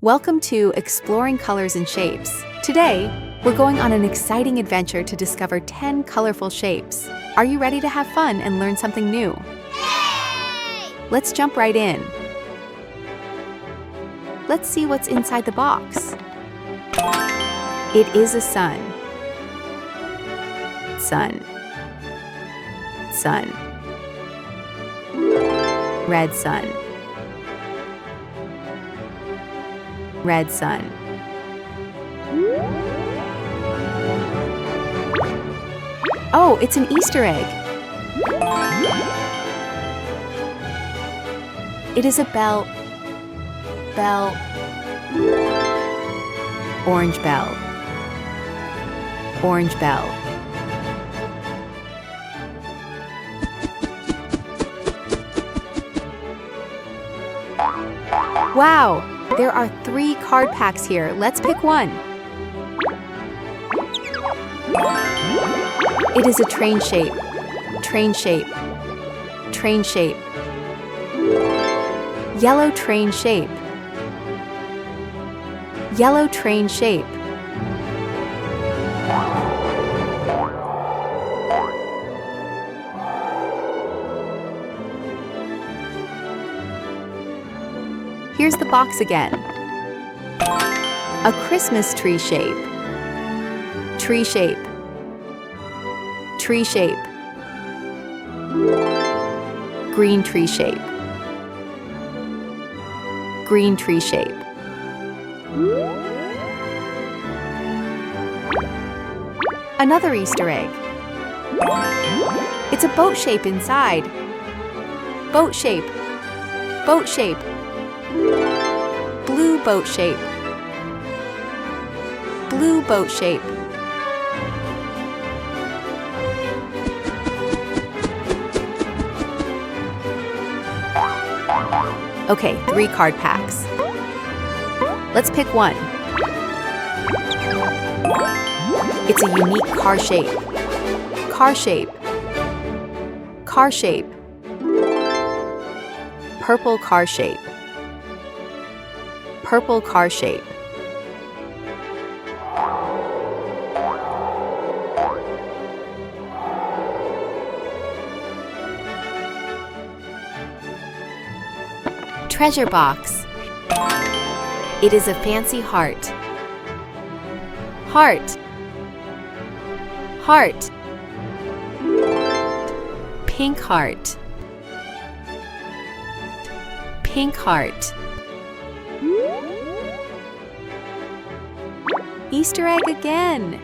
Welcome to Exploring Colors and Shapes. Today, we're going on an exciting adventure to discover 10 colorful shapes. Are you ready to have fun and learn something new? Yay! Let's jump right in. Let's see what's inside the box. It is a sun. Sun. Sun. Red sun. Red sun. Oh, it's an Easter egg. It is a bell. Bell. Orange bell. Orange bell. Wow! There are 3 card packs here. Let's pick one. It is a train shape. Train shape. Train shape. Yellow train shape. Yellow train shape. Here's the box again. A Christmas tree shape. Tree shape. Tree shape. Green tree shape. Green tree shape. Another Easter egg. It's a boat shape inside. Boat shape. Boat shape. Blue boat shape. Blue boat shape. Okay, 3 card packs. Let's pick one. It's a unique car shape. Car shape. Car shape. Purple car shape. Purple car shape. Treasure box. It is a fancy heart. Heart. Heart. Pink heart. Pink heart. Easter egg again.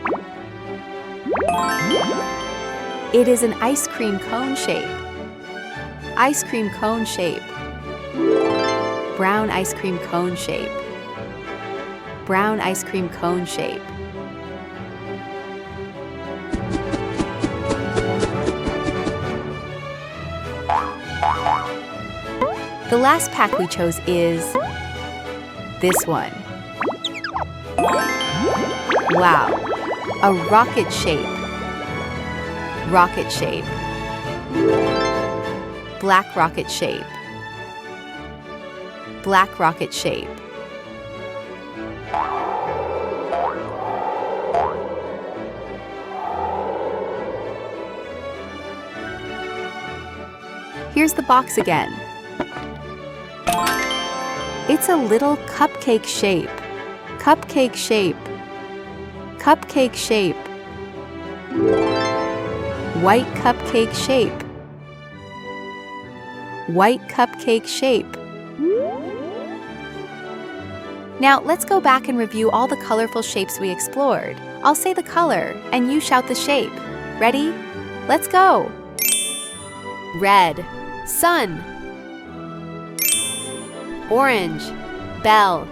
It is an ice cream cone shape. Ice cream cone shape. Brown ice cream cone shape. Brown ice cream cone shape. The last pack we chose is this one. Wow, a rocket shape. Rocket shape. Black rocket shape. Black rocket shape. Here's the box again. It's a little cupcake shape. Cupcake shape. Cupcake shape. White cupcake shape. White cupcake shape. Now, let's go back and review all the colorful shapes we explored. I'll say the color, and you shout the shape. Ready? Let's go! Red, sun. Orange, bell.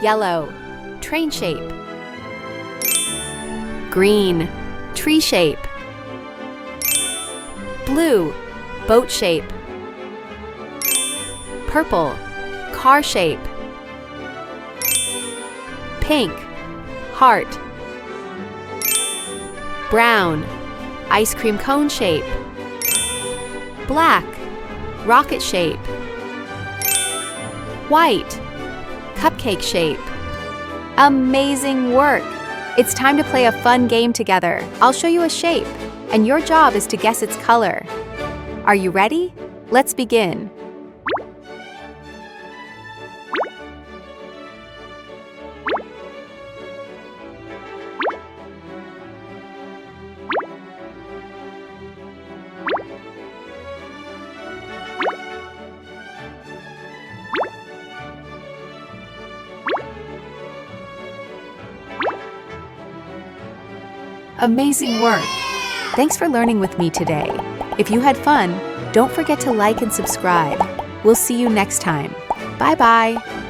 Yellow, train shape. Green, tree shape. Blue, boat shape. Purple, car shape. Pink, heart. Brown, ice cream cone shape. Black, rocket shape. White. Cupcake shape. Amazing work! It's time to play a fun game together. I'll show you a shape, and your job is to guess its color. Are you ready? Let's begin. Amazing work! Thanks for learning with me today. If you had fun, don't forget to like and subscribe. We'll see you next time. Bye-bye!